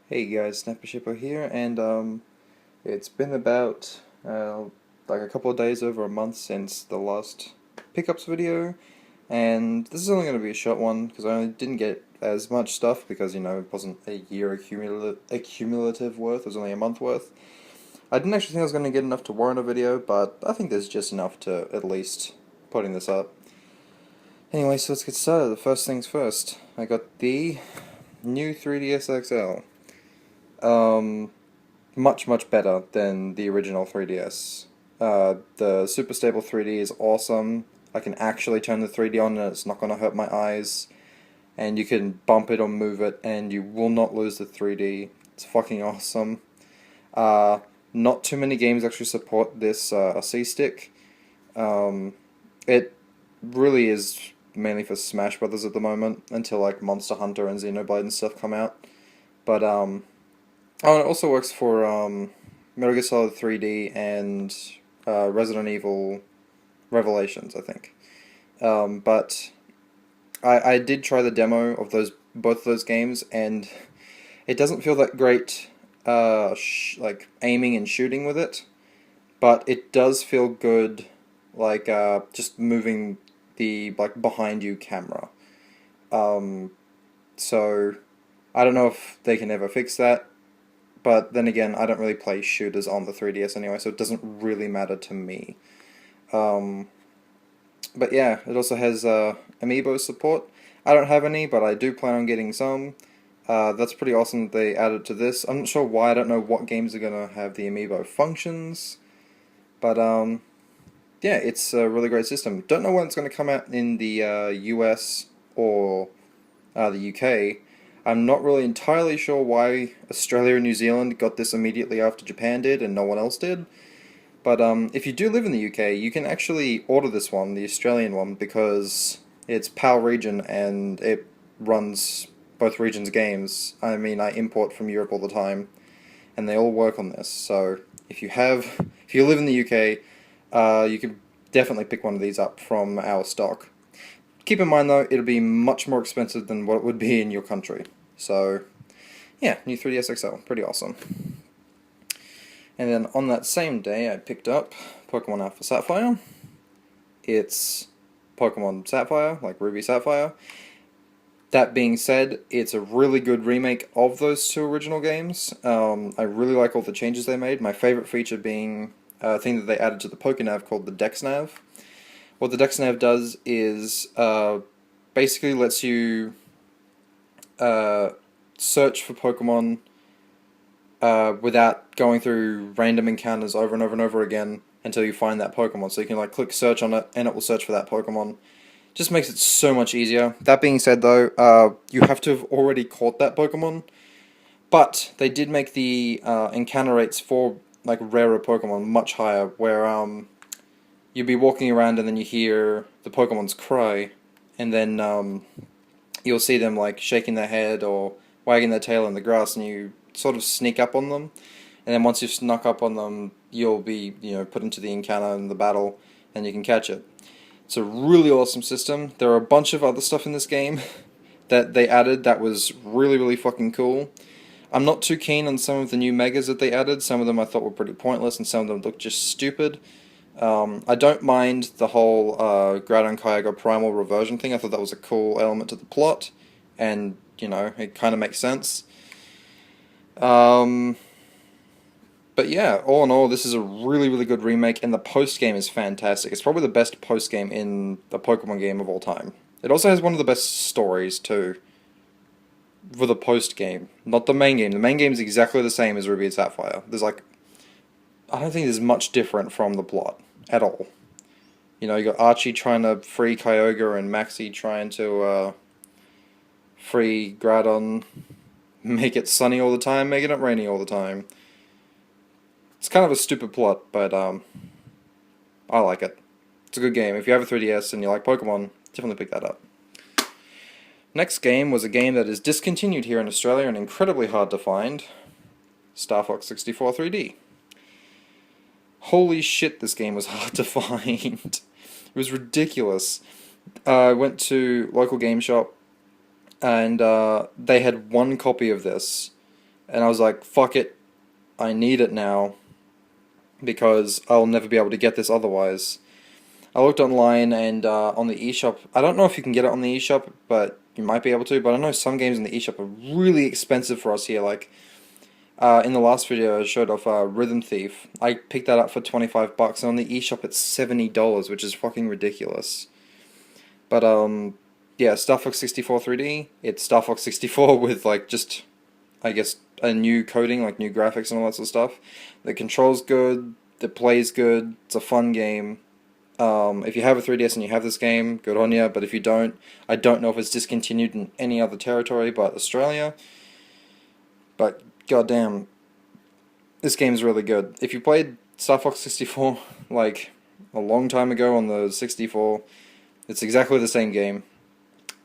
Hey guys, Snapper Shipper here, and it's been about like a couple of days, over a month since the last pickups video, and this is only going to be a short one because I only didn't get as much stuff because it wasn't a year accumulative worth, it was only a month worth. I didn't actually think I was going to get enough to warrant a video, but I think there's just enough to at least putting this up. Anyway, so let's get started. The first things first, I got the new 3DS XL. Much better than the original 3DS. The Super Stable 3D is awesome. I can actually turn the 3D on and it's not going to hurt my eyes. And you can bump it or move it and you will not lose the 3D. It's fucking awesome. Uh, Not too many games actually support this C-stick. It really is mainly for Smash Brothers at the moment until like Monster Hunter and Xenoblade and stuff come out. But oh, and it also works for Metal Gear Solid 3D and Resident Evil Revelations, I think. But I did try the demo of both those games, and it doesn't feel that great, like aiming and shooting with it. But it does feel good, like just moving the like behind you camera. Um, so I don't know if they can ever fix that. But then again, I don't really play shooters on the 3DS anyway, so it doesn't really matter to me. Um, but yeah, it also has amiibo support. I don't have any, but I do plan on getting some. That's pretty awesome that they added to this. I'm not sure why. I don't know what games are gonna have the amiibo functions, but yeah, it's a really great system. Don't know when it's gonna come out in the US or the UK. I'm not really entirely sure why Australia and New Zealand got this immediately after Japan did and no one else did. But if you do live in the UK, you can actually order this one, the Australian one, because it's PAL region and it runs both regions' games. I mean, I import from Europe all the time, and they all work on this. So if you live in the UK, you can definitely pick one of these up from our stock. Keep in mind though, it'll be much more expensive than what it would be in your country. So, yeah, new 3DS XL, pretty awesome. And then on that same day, I picked up Pokemon Alpha Sapphire. It's Pokemon Sapphire, like Ruby Sapphire. That being said, it's a really good remake of those two original games. I really like all the changes they made. My favorite feature being a thing that they added to the Pokénav called the DexNav. What the DexNav does is basically lets you search for Pokemon without going through random encounters over and over and over again until you find that Pokemon. So you can like click search on it and it will search for that Pokemon. Just makes it so much easier. That being said though, you have to have already caught that Pokemon. But they did make the encounter rates for like rarer Pokemon much higher, where you'd be walking around and then you hear the Pokemon's cry, and then you'll see them like shaking their head or wagging their tail in the grass, and you sort of sneak up on them. And then once you've snuck up on them, you'll be put into the encounter and the battle, and you can catch it. It's a really awesome system. There are a bunch of other stuff in this game that they added that was really fucking cool. I'm not too keen on some of the new megas that they added. Some of them I thought were pretty pointless, and some of them looked just stupid. I don't mind the whole Groudon Kyogre Primal Reversion thing. I thought that was a cool element to the plot, and it kind of makes sense. But yeah, all in all, this is a really good remake, and the post game is fantastic. It's probably the best post game in the Pokemon game of all time. It also has one of the best stories too for the post game, not the main game. The main game is exactly the same as Ruby and Sapphire. I don't think there's much different from the plot at all. You got Archie trying to free Kyogre and Maxie trying to free Groudon, make it sunny all the time, making it rainy all the time. It's kind of a stupid plot, but I like it. It's a good game. If you have a 3DS and you like Pokemon, definitely pick that up. Next game was a game that is discontinued here in Australia and incredibly hard to find. Star Fox 64 3D. Holy shit, this game was hard to find. It was ridiculous. I went to local game shop and they had one copy of this, And I was like, fuck it, I need it now because I'll never be able to get this otherwise. I looked online and on the eShop. I don't know if you can get it on the eShop, but you might be able to. But I know some games in the eShop are really expensive for us here. Like in the last video, I showed off Rhythm Thief. I picked that up for $25, and on the eShop it's $70, which is fucking ridiculous. But yeah, Star Fox 64 3D. It's Star Fox 64 with like just, I guess, a new coding, like new graphics and all that sort of stuff. The controls good. The play's good. It's a fun game. If you have a 3DS and you have this game, good on you. But if you don't, I don't know if it's discontinued in any other territory but Australia. But goddamn, this game's really good. If you played Star Fox 64 like a long time ago on the 64, it's exactly the same game,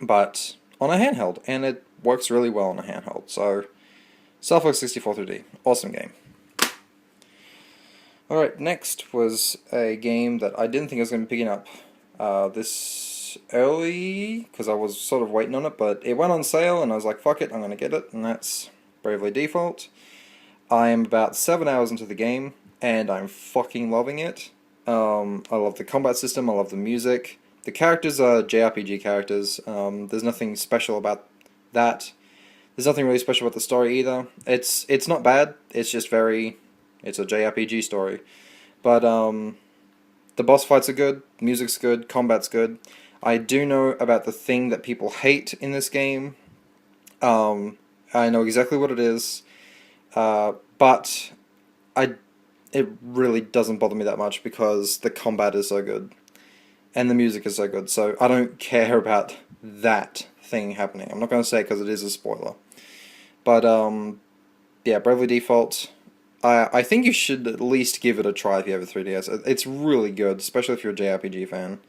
but on a handheld, and it works really well on a handheld. So, Star Fox 64 3D, awesome game. Alright, next was a game that I didn't think I was going to be picking up this early, because I was sort of waiting on it, but it went on sale, and I was like, fuck it, I'm going to get it, and that's Bravely Default. I am about 7 hours into the game, and I'm fucking loving it. I love the combat system, I love the music. The characters are JRPG characters. There's nothing special about that. There's nothing really special about the story either. It's not bad. It's just it's a JRPG story. But the boss fights are good. Music's good. Combat's good. I do know about the thing that people hate in this game. I know exactly what it is. But it really doesn't bother me that much because the combat is so good. And the music is so good, so I don't care about that thing happening. I'm not going to say it because it is a spoiler. But, yeah, Bravely Default, I think you should at least give it a try if you have a 3DS. It's really good, especially if you're a JRPG fan.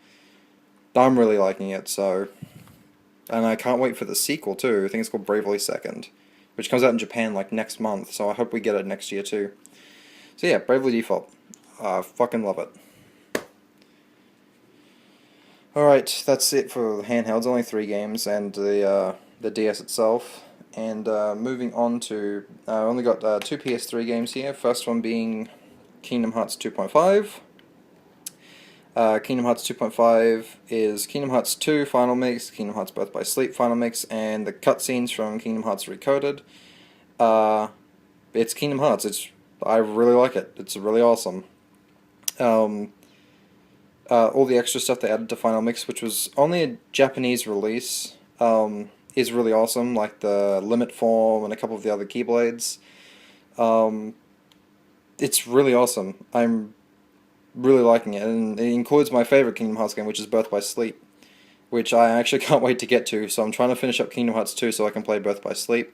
I'm really liking it, so... And I can't wait for the sequel, too. I think it's called Bravely Second, which comes out in Japan, like, next month, so I hope we get it next year, too. So yeah, Bravely Default. Fucking love it. Alright, that's it for the handhelds, only 3 games, and the DS itself. And moving on to, I only got 2 PS3 games here, first one being Kingdom Hearts 2.5. Kingdom Hearts 2.5 is Kingdom Hearts 2 Final Mix, Kingdom Hearts Birth by Sleep Final Mix, and the cutscenes from Kingdom Hearts Recoded. It's Kingdom Hearts, I really like it, it's really awesome. All the extra stuff they added to Final Mix, which was only a Japanese release, is really awesome, like the Limit Form and a couple of the other Keyblades. It's really awesome. I'm really liking it, and it includes my favorite Kingdom Hearts game, which is Birth by Sleep, which I actually can't wait to get to, so I'm trying to finish up Kingdom Hearts 2 so I can play Birth by Sleep,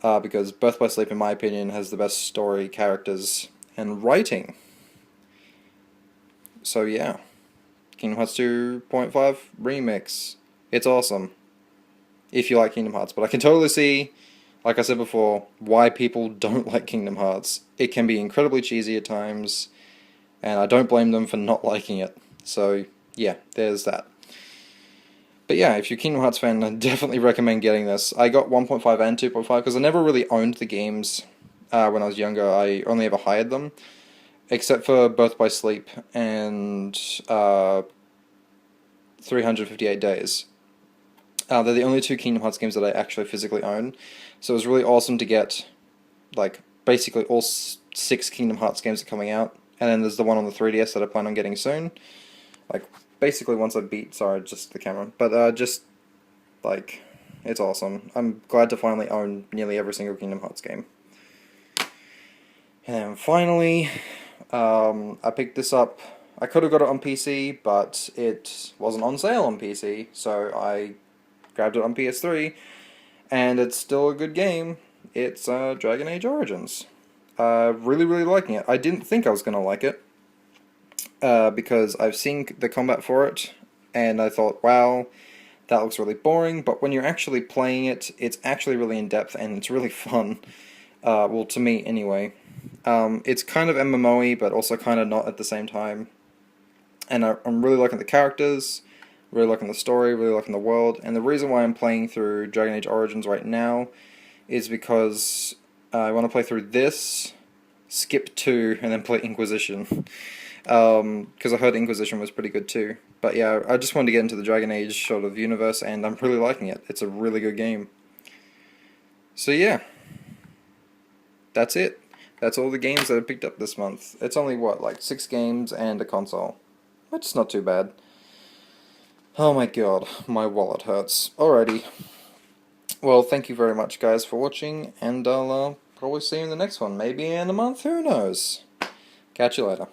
because Birth by Sleep, in my opinion, has the best story, characters, and writing. So yeah. Kingdom Hearts 2.5 Remix. It's awesome. If you like Kingdom Hearts. But I can totally see, like I said before, why people don't like Kingdom Hearts. It can be incredibly cheesy at times, and I don't blame them for not liking it. So, yeah, there's that. But yeah, if you're a Kingdom Hearts fan, I definitely recommend getting this. I got 1.5 and 2.5 because I never really owned the games when I was younger. I only ever hired them. Except for Birth by Sleep and 358 Days. They're the only 2 Kingdom Hearts games that I actually physically own. So it was really awesome to get, like, basically all 6 Kingdom Hearts games are coming out. And then there's the one on the 3DS that I plan on getting soon. Like, basically once I beat, sorry, just the camera. But just, like, it's awesome. I'm glad to finally own nearly every single Kingdom Hearts game. And finally... I picked this up. I could have got it on PC, but it wasn't on sale on PC, so I grabbed it on PS3, and it's still a good game. It's Dragon Age Origins. Really, really liking it. I didn't think I was going to like it, because I've seen the combat for it, and I thought, wow, that looks really boring, but when you're actually playing it, it's actually really in-depth, and it's really fun. Well, to me, anyway. It's kind of MMO-y, but also kind of not at the same time. And I'm really liking the characters, really liking the story, really liking the world. And the reason why I'm playing through Dragon Age Origins right now is because I want to play through this, skip 2, and then play Inquisition. Because I heard Inquisition was pretty good too. But yeah, I just wanted to get into the Dragon Age sort of universe, and I'm really liking it. It's a really good game. So yeah, that's it. That's all the games that I picked up this month. It's only, what, like 6 games and a console. Which is not too bad. Oh my god, my wallet hurts. Alrighty. Well, thank you very much, guys, for watching, and I'll probably see you in the next one. Maybe in a month, who knows? Catch you later.